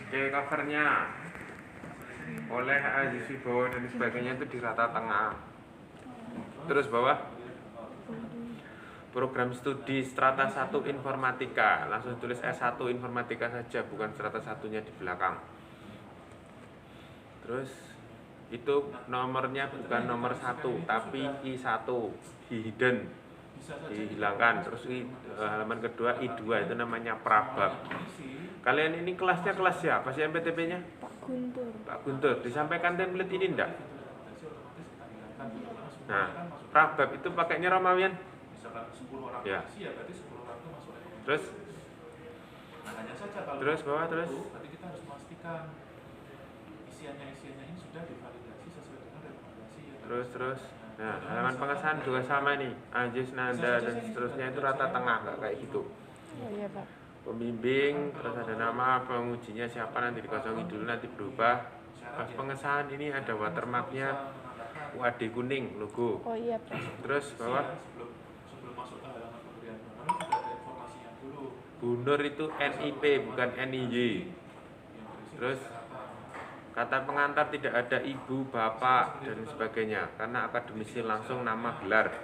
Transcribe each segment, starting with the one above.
Oke, covernya oleh Aziz Wibowo dan sebagainya itu di rata tengah. Terus bawah program studi strata 1 informatika, langsung tulis S1 informatika saja, bukan strata satunya di belakang. Terus itu nomornya bukan nomor 1 tapi I1, hidden, dihilangkan. Terus halaman kedua I2 itu namanya prabab. Kalian ini kelasnya kelas siapa sih MPTP-nya? Pak Guntur. Pak Guntur, disampaikan template ini enggak? Nah, prabab itu pakainya Romawian? Ya. Terus bawah terus. Berarti kita harus memastikan isiannya ini sudah divalidasi sesuai dengan rekomendasi. Terus. Nah, halaman pengesahan juga sama nih. Ajis, nanda dan seterusnya itu rata tengah, enggak kayak gitu. Oh iya Pak. Pembimbing, terus ada nama, pengujinya siapa nanti dikosongin dulu, nanti berubah. Pas pengesahan ini ada watermarknya UAD kuning logo. Oh iya Pak. Terus bawah Sebelum masuk ke halaman pemberian honor sudah ada informasinya dulu. Bunur itu NIP bukan NIY. Terus kata pengantar tidak ada ibu, bapak dan sebagainya karena akademisi langsung nama gelar.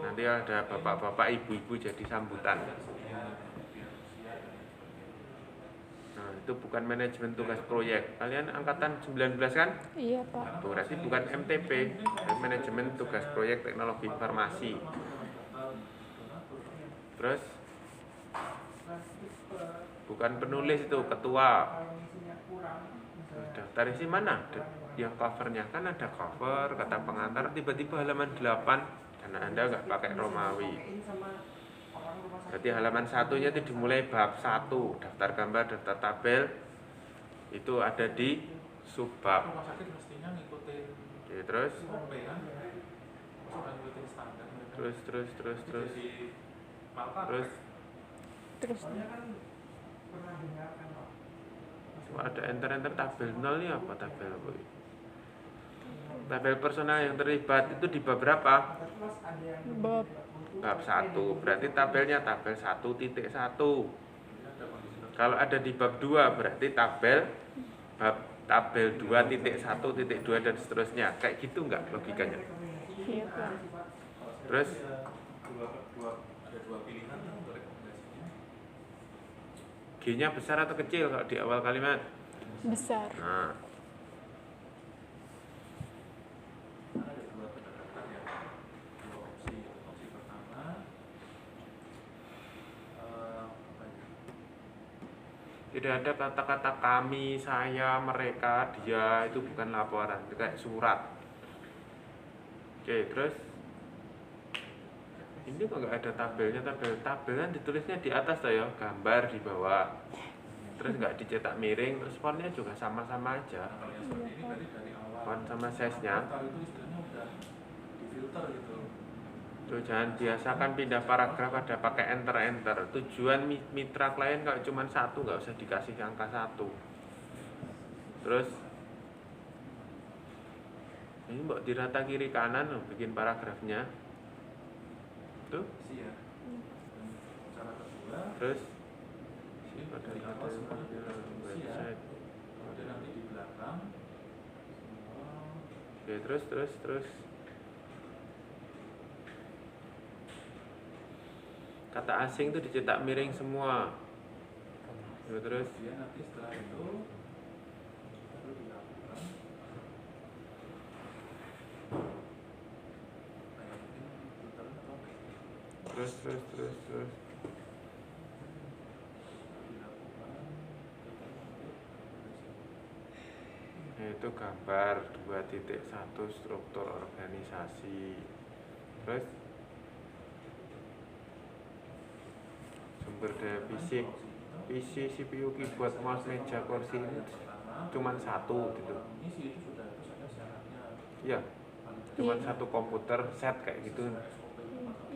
Nanti ada bapak-bapak, ibu-ibu jadi sambutan. Nah, itu bukan manajemen tugas proyek. Kalian angkatan 19 kan? Iya Pak. Berarti bukan MTP, manajemen tugas proyek teknologi informasi. Terus bukan penulis itu, ketua. Daftar isi mana? Yang covernya kan ada cover, kata pengantar, tiba-tiba halaman 8 karena Anda nggak pakai Romawi. Berarti halaman satunya itu dimulai bab 1, daftar gambar, daftar tabel. Itu ada di subbab. Rumah sakit mestinya ngikutin. Oke, terus. Sudah ngikutin standar. Terus. Jadi malpraktek. Terus. Ada enter tabel 0 ini apa tabel apa? Tabel personal yang terlibat itu di bab berapa? Bab 1. Berarti tabelnya tabel 1.1. Kalau ada di bab 2 berarti tabel 2.1.2 dan seterusnya. Kayak gitu enggak logikanya? Iya Pak. Terus Ada dua pilihan untuk rekomendasinya. G-nya besar atau kecil kalau di awal kalimat? Besar. Nah, Ada dua pendekatan ya, dua opsi. Opsi pertama, tidak ada kata-kata kami, saya, mereka, dia, itu bukan laporan, itu kayak surat. Oke, terus ini kok nggak ada tabelnya, tabel kan ditulisnya di atas tuh ya, gambar di bawah. Terus nggak dicetak miring, terus fontnya juga sama-sama aja. kalau yang seperti ini berarti dari awal. Font sama size-nya. Kalau itu istilahnya udah difilter gitu. Tuh, jangan biasakan pindah paragraf ada pakai enter. Tujuan mitra klien kalau cuma satu nggak usah dikasih angka 1. Terus ini mbok dirata kiri kanan loh, bikin paragrafnya. Tuh. Iya. Cara kedua, Terus dari awal semuanya website. Kemudian nanti di belakang Oke, terus kata asing itu dicetak miring semua. Terus ya nanti setelah itu baru dilakukan kayak mungkin filter atau terus dilakukan itu gambar 2.1 struktur organisasi. Terus sumber daya fisik, PC, CPU, keyboard, mouse, meja, kursi ini cuma 1 gitu. Isi itu sudah harus ada syaratnya. Iya, cuma 1 komputer set kayak gitu.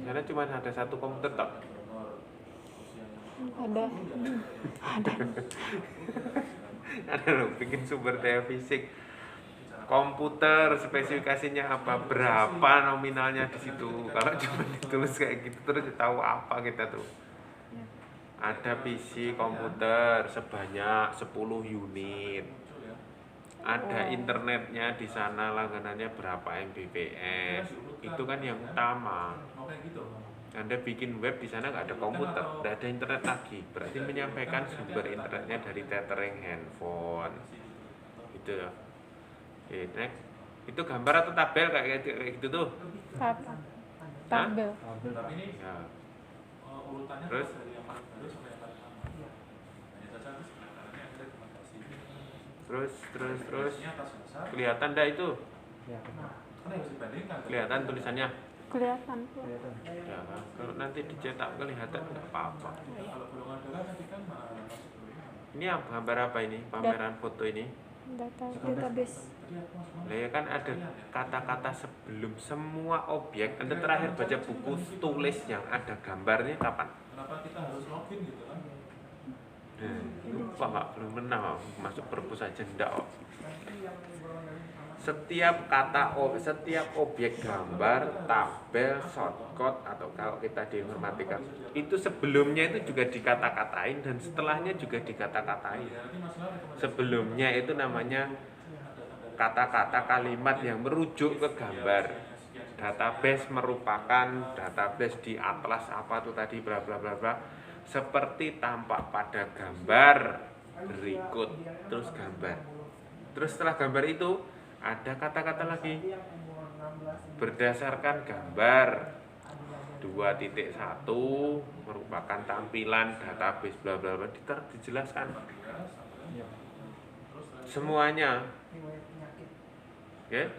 Karena cuma ada 1 komputer tak. Ada. Ada loh, bikin sumber daya fisik komputer, spesifikasinya apa, berapa nominalnya di situ. Kalau cuma ditulis kayak gitu terus tahu apa kita tuh. Ada PC komputer sebanyak 10 unit. muncul ya. Ada Oh. internetnya di sana, langganannya berapa Mbps. Itu kan yang utama. Mau kayak gitu. Anda bikin web di sana nggak ada komputer, nggak ada internet lagi. Berarti menyampaikan sumber internetnya dari tethering handphone. Gitu ya. Oke, next. Itu gambar atau tabel kayak gitu tuh? Tabel. Tapi ini Ya. urutannya Terus? dari yang paling baru sampai yang paling lama. Hanya saja nanti sebenarnya ada rekomendasi. Terus. Rekomendasinya atas dasar. Kelihatan dah itu? Kan harus dibandingkan. Kelihatan tulisannya? Kelihatan. Ya, kalau nanti dicetak kelihatan nggak apa-apa. Kalau belum ada kan nanti kan masuk dulu. Ini gambar apa ini? Pameran foto ini? Database. Tadi aku masuk. Nah, ya kan ada kata-kata sebelum semua objek. Anda terakhir baca buku tulis yang ada gambarnya kapan? Kenapa kita harus login gitu kan? Lupa nggak? Belum pernah Pak. Masuk perpus aja enggak Pak. Setiap kata, setiap objek gambar, tabel, shortcut, atau kalau kita di informatika itu sebelumnya itu juga dikata-katain dan setelahnya juga dikata-katain. Sebelumnya itu namanya kata-kata kalimat yang merujuk ke gambar. Database merupakan database di atlas apa tuh tadi bla bla bla bla, seperti tampak pada gambar berikut. Terus gambar. Terus setelah gambar itu ada kata-kata lagi berdasarkan gambar 2.1 merupakan tampilan database bla bla bla, dijelaskan semuanya. Oke?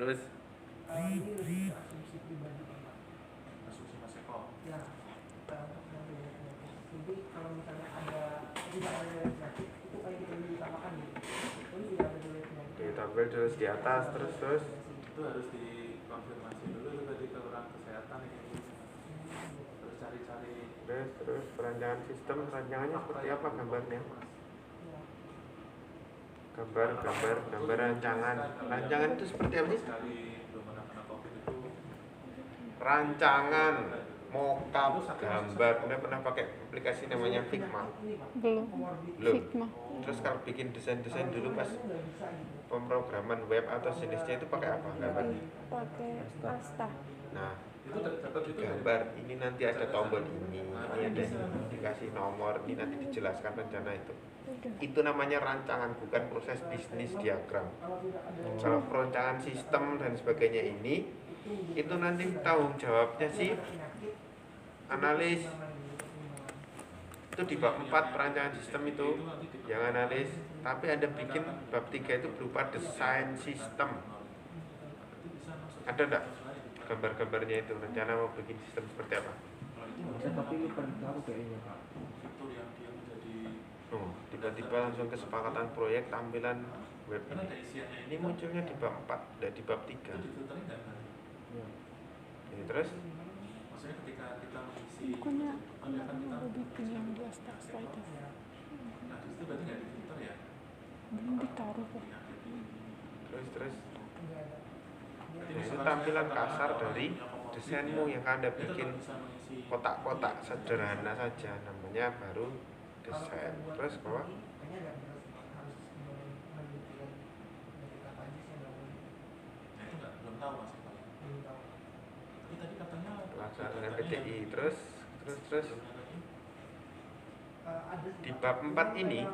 Terus Asumsi Mas Eko. Jadi kalau misalnya ada tidak ada penyakit itu kayak kita diutamakan gitu. Jadi tidak ada penyakit. ditampil terus di atas terus Itu harus dikonfirmasi dulu itu tadi ke orang kesehatan ini. Terus cari-cari terus perancangan sistem, rancangannya seperti apa gambarnya? Gambar rancangan itu seperti apa sih? sekali belum pernah kena COVID itu. Rancangan mockup gambar. Anda pernah pakai aplikasi namanya Figma? Belum. Belum. Figma. Terus kalau bikin desain dulu pas pemrograman web atau jenisnya itu pakai apa gambarnya? Pakai pasta. Nah, Itu dapat itu gambar ini nanti ada tombol ini ada dikasih nomor, ini nanti dijelaskan rencana itu. Itu namanya rancangan, bukan proses bisnis diagram. Kalau perencanaan sistem dan sebagainya ini, itu nanti tanggung jawabnya sih analis. Itu di bab 4 perancangan sistem itu yang analis, tapi Anda bikin bab 3 itu berupa desain sistem. Ada enggak gambar-gambarnya itu, rencana mau bikin sistem seperti apa? Tapi lupa ditaruh kayaknya Pak. fitur yang dia menjadi Tiba-tiba langsung kesepakatan proyek tampilan web kan ada ini. isiannya Ini munculnya di bab 4 dan di bab 3. itu difilterin nggak kan? Ini terus Maksudnya ketika kita mengisi Bukannya ada kan kita udah bikin yang di Astaxa itu. nah di situ berarti nggak difilter ya? Belum ditaruh kok. terus nah, itu tampilan kasar dari desainmu yang Anda bikin, kotak-kotak sederhana saja, namanya baru desain. Terus bawah Nah itu nggak belum tahu Mas Eko. Tapi tadi katanya pelaksanaan dengan PDI. Terus di bab 4 ini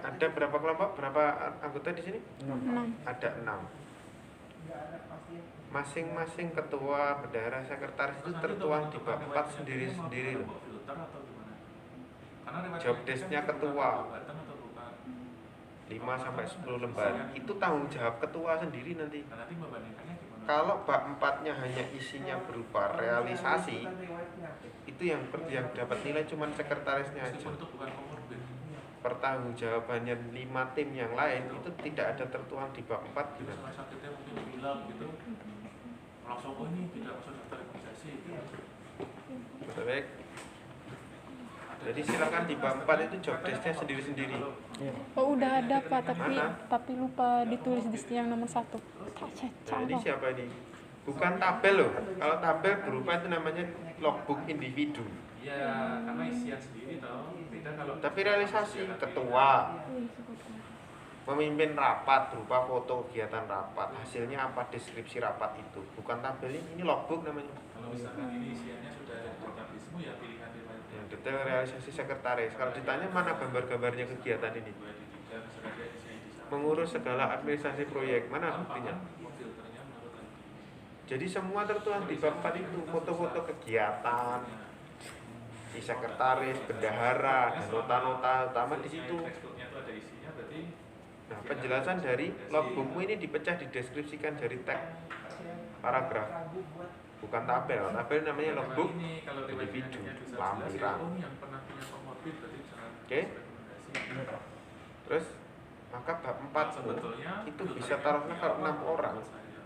ada berapa kelompok, berapa anggota di sini? 6. Ada 6. Masing-masing ketua, bendahara, sekretaris itu tertuang di bab 4 sendiri-sendiri loh. filter atau gimana? Karena lewat Job ini desk-nya kan ketua. buatan atau bukan? 5 sampai 10 lembar. Itu tanggung jawab ketua sendiri nanti. Nah, nanti membandingkannya gimana? Kalau bab 4-nya hanya isinya berupa realisasi, itu yang dapat nilai cuma sekretarisnya aja. Meskipun itu bukan komorbid. Pertanggungjawabannya 5 tim yang lain itu tidak ada tertuang di bab 4 Jadi gimana? rumah sakitnya mungkin bilang gitu, langsung oh ini tidak masuk daftar imunisasi gitu. Betul, baik. Jadi silakan di bab 4 itu job desk-nya sendiri-sendiri. Oh udah ada Pak, Mana? tapi lupa ditulis di yang nomor 1. Nah, ini siapa ini? Bukan tabel loh. Kalau tabel berupa itu namanya logbook individu. Ya, karena isian sendiri toh. Beda kalau Tapi realisasi ketua memimpin rapat berupa foto kegiatan rapat, hasilnya apa, deskripsi rapat itu, bukan tabel ini logbook namanya. kalau misalkan ini isiannya sudah ada di databasemu ya pilihan riwayat. Yang detail realisasi sekretaris. Kalau ditanya mana gambar-gambarnya kegiatan ini, mengurus segala administrasi proyek, mana buktinya? Jadi semua tertuang di bab 4 itu, foto-foto kegiatan, si sekretaris, bendahara, dan nota-nota utama di situ. Nah, penjelasan dari logbookmu ini dipecah, dideskripsikan dari teks paragraf, bukan tabel. Tabel namanya logbook individu, lampiran. Oke? Terus maka bab 4 itu bisa taruhnya kalau 6 orang,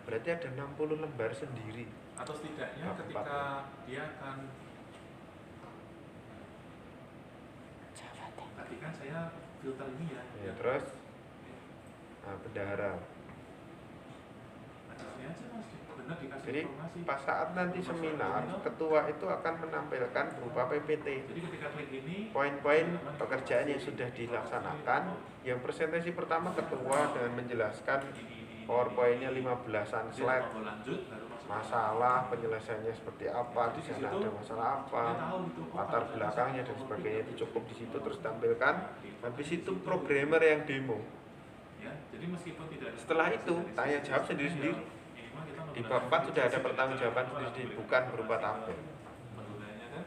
berarti ada 60 lembar sendiri. Atau setidaknya Bab ketika dia akan, tadi kan saya filter ini ya. Terus bendahara. Atasnya aja mas, benar dikasih Jadi informasi. pas saat nanti seminar, ketua itu akan menampilkan berupa PPT, Jadi ketika klik ini, poin-poin pekerjaan yang sudah dilaksanakan. Yang presentasi pertama ketua dengan menjelaskan PowerPoint-nya 15-an slide, lanjut, baru masuk masalah penyelesaiannya seperti apa, di sana ada masalah apa, latar belakangnya dan sebagainya, itu cukup di situ terus tampilkan. Habis itu programmer yang demo. ya. Jadi meskipun tidak ada Setelah itu tanya jawab sendiri-sendiri. Di bab 4 sudah ada pertanggungjawaban sendiri, bukan berupa tabel. penggunanya kan.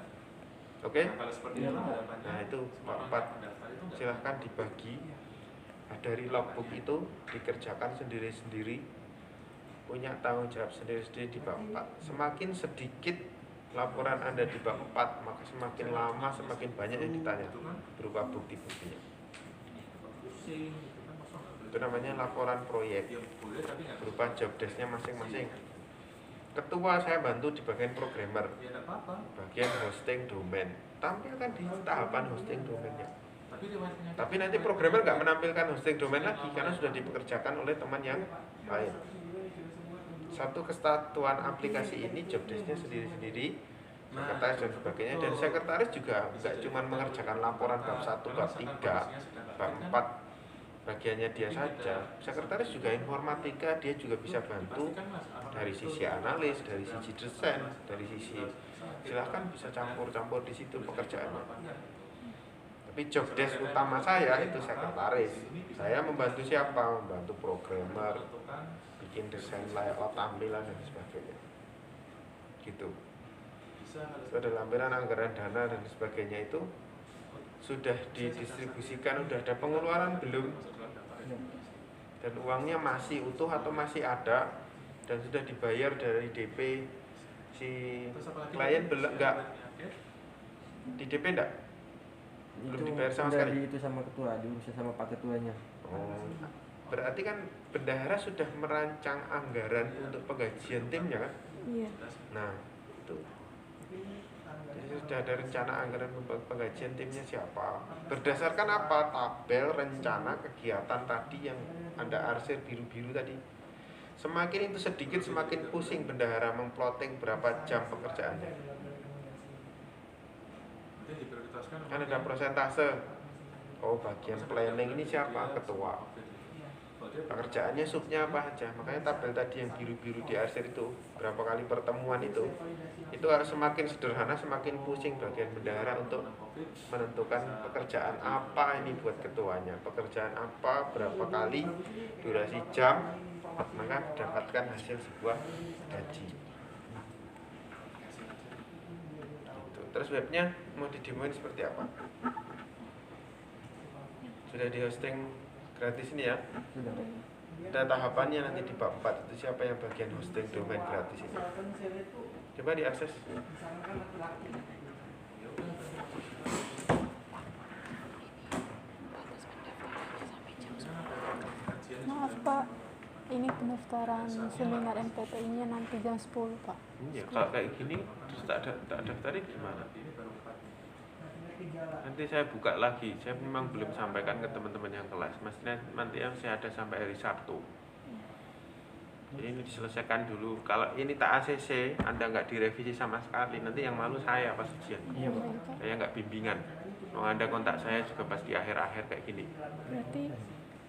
Oke? Nah, kalau seperti itu harapannya Nah, itu semua bab orang 4. yang mendaftar itu enggak Silahkan dibagi. Nah, dari logbook itu dikerjakan sendiri-sendiri, punya tanggung jawab sendiri-sendiri di bab 4. Semakin sedikit laporan Anda di bab 4, maka semakin lama semakin banyak yang ditanya berupa bukti-buktinya. pusing gitu kan, masa nggak Itu namanya laporan proyek boleh? Ya boleh tapi nggak berupa job desk-nya masing-masing. Ketua saya bantu di bagian programmer, ya nggak apa-apa. bagian hosting domain. Tampilkan di tahapan hosting domainnya. Tapi riwayatnya Tapi nanti programmer nggak menampilkan hosting domain lagi karena sudah dipekerjakan oleh teman yang lain. Satu kesatuan aplikasi ini job desk-nya sendiri-sendiri, sekretaris dan sebagainya. Dan sekretaris juga nggak cuma mengerjakan laporan bab 1, bab 3, bab 4 bagiannya dia saja. Sekretaris juga informatika, dia juga bisa bantu dari sisi analis, dari sisi desain, dari sisi, silahkan bisa campur-campur di situ pekerjaannya. Tapi job desk utama saya itu sekretaris. Saya membantu siapa? Membantu programmer, bikin desain layout tampilan dan sebagainya. Gitu. Itu ada lampiran anggaran dana dan sebagainya, itu sudah didistribusikan, sudah ada pengeluaran belum? Dan uangnya masih utuh atau masih ada dan sudah dibayar dari DP si klien belum? Enggak. Di DP enggak? Belum dibayar sama sekali. Itu sama ketua, diurus sama Pak Ketuanya. Oh, berarti kan bendahara sudah merancang anggaran untuk penggajian timnya kan? Iya. Nah, itu. Jadi sudah ada rencana anggaran penggajian timnya siapa? Berdasarkan apa? Tabel rencana kegiatan tadi yang Anda arsir biru-biru tadi. Semakin itu sedikit, semakin pusing bendahara memplotting berapa jam pekerjaannya. Kan ada prosentase. Oh, bagian planning ini siapa? Ketua. Pekerjaannya subnya apa aja. Makanya tabel tadi yang biru-biru di arsir itu, berapa kali pertemuan itu harus semakin sederhana, semakin pusing bagian bendahara untuk menentukan pekerjaan apa ini buat ketuanya, pekerjaan apa, berapa kali, durasi jam, maka dapatkan hasil sebuah gaji. Gitu. Terus webnya mau didemoin seperti apa? Sudah di hosting gratis ini ya? Sudah. Ada tahapannya nanti di bab 4 itu siapa yang bagian hosting domain gratis ini. Coba diakses. Maaf Pak, ini pendaftaran seminar MPTI-nya nanti jam 10 Pak. Ya, kalau kayak gini terus tak daftarin gimana? Nanti saya buka lagi. Saya memang belum sampaikan ke teman-teman yang kelas. Maksudnya nanti yang saya ada sampai hari Sabtu. Jadi ini diselesaikan dulu. Kalau ini tak ACC, Anda nggak direvisi sama sekali, nanti yang malu saya pas ujian. Iya Pak. Saya nggak bimbingan. Kalau Anda kontak saya juga pas di akhir-akhir kayak gini. Berarti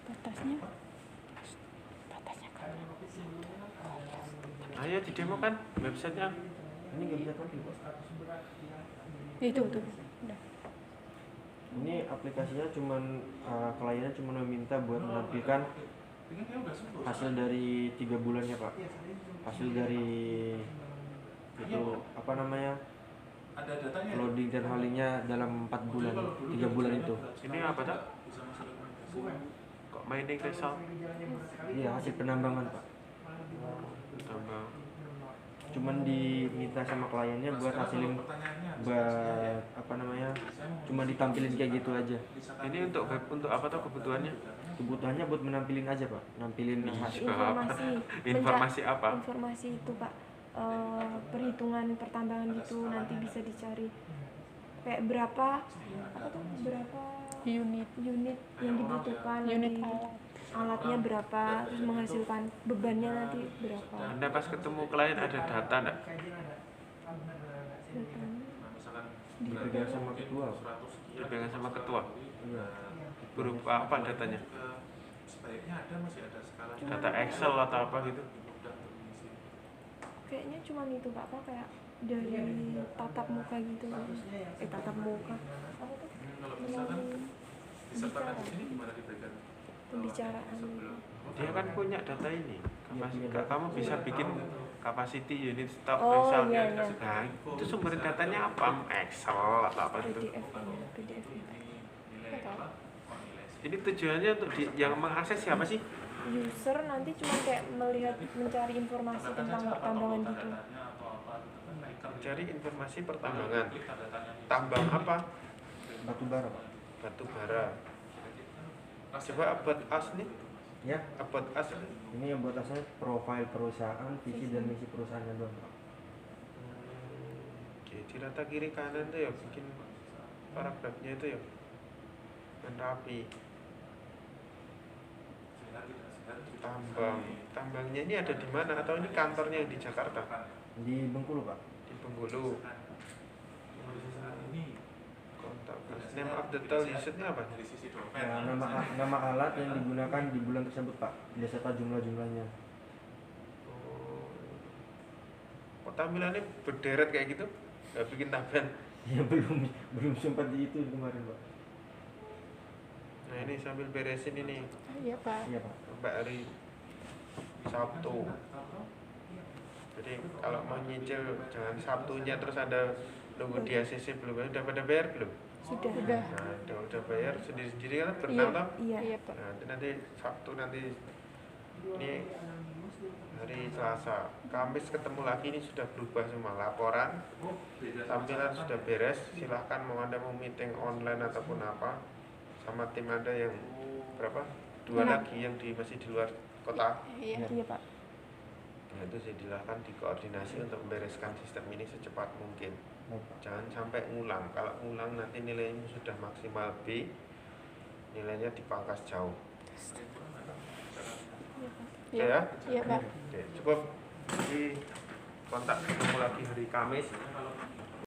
batasnya kan Ayo di demo kan websitenya. Ini nggak bisa tampil Pak. itu udah. Ini aplikasinya cuman kliennya cuma meminta buat menampilkan Ini kayak udah sembuh. hasil dari 3 bulannya Pak. Hasil dari itu apa namanya Ada datanya. loading dan haulingnya dalam 4 bulan, 3 bulan itu. Ini apa tak? Bisa masuk rekomendasi. Kok mining result? Iya hasil penambangan Pak. Tambah. Cuman diminta sama kliennya buat hasilin buat apa namanya cuma ditampilin kayak gitu aja. Ini untuk apa tuh kebutuhannya? Kebutuhannya buat menampilin aja Pak, nampilin hasil. Informasi Informasi apa? informasi itu Pak, perhitungan pertambangan gitu nanti bisa dicari kayak berapa Unit yang dibutuhkan, unit nanti alat. alatnya berapa, terus menghasilkan bebannya nanti berapa. Anda pas ketemu klien ada data enggak? Misalkan Dipegang sama ketua. Dipegang sama ketua. Iya. Berupa apa datanya? sebaiknya ada masih ada skala Data Excel atau apa gitu? mudah untuk mengisi. Kayaknya cuma itu Pak, apa kayak dari tatap muka gitu, tatap muka apa tuh, Kalau misalkan melalui disertakan di bicara. sini gimana dipegang? Pembicaraan. Sebelum. Dia kan punya data ini. Iya. Kamu bisa bikin capacity unit stock Oh, Excel. iya, iya. Nah, itu sumber datanya apa? Excel atau apa itu? PDF. Nilai apa? Oh, nilai sih. Ini tujuannya untuk yang mengakses siapa sih? User nanti cuma kayak melihat, mencari informasi tentang pertambangan gitu. Datanya atau apa gitu kan, icon. Mencari informasi pertambangan. Klik tanda tanya. Tambang apa? Batu bara Pak. Batu bara. Coba about us nih. Ya, About us. ini yang buat asalnya profil perusahaan, visi dan misi perusahaannya doang Pak. Jadi rata kiri kanan tuh ya bikin paragrafnya itu ya kan rapi. Tambangnya ini ada di mana atau ini kantornya yang di Jakarta? Di Bengkulu Pak. Di Bengkulu. Ini Kontak us. Name of the tool used-nya apa? dari sisi dompet. Ya, nama alat yang digunakan di bulan tersebut Pak, beserta jumlahnya. Oh. Kok tampilannya berderet kayak gitu? Gak bikin tabel. Ya belum sempat di itu kemarin Pak. Nah ini sambil beresin ini Iya Pak. Iya Pak. sampai hari Sabtu. Jadi kalau mau nyicil jangan Sabtunya terus ada nunggu di ACC belum. Udah pada bayar belum? Sudah. Nah udah bayar sendiri-sendiri kan berenang toh? Iya. Iya Pak. Nah nanti Sabtu nanti ini hari Selasa, Kamis ketemu lagi ini sudah berubah semua laporan, tampilan sudah beres. Silahkan mau Anda mau meeting online ataupun apa sama tim Anda yang berapa? 2 lagi yang masih di luar kota. Iya. Iya Pak. Nah itu silahkan dikoordinasi untuk membereskan sistem ini secepat mungkin. Baik, Pak. Jangan sampai ngulang. Kalau ngulang nanti nilainya sudah maksimal B, nilainya dipangkas jauh. Oke Iya ya? Pak. Iya Pak. Oke, cukup. Jadi kontak ketemu lagi hari Kamis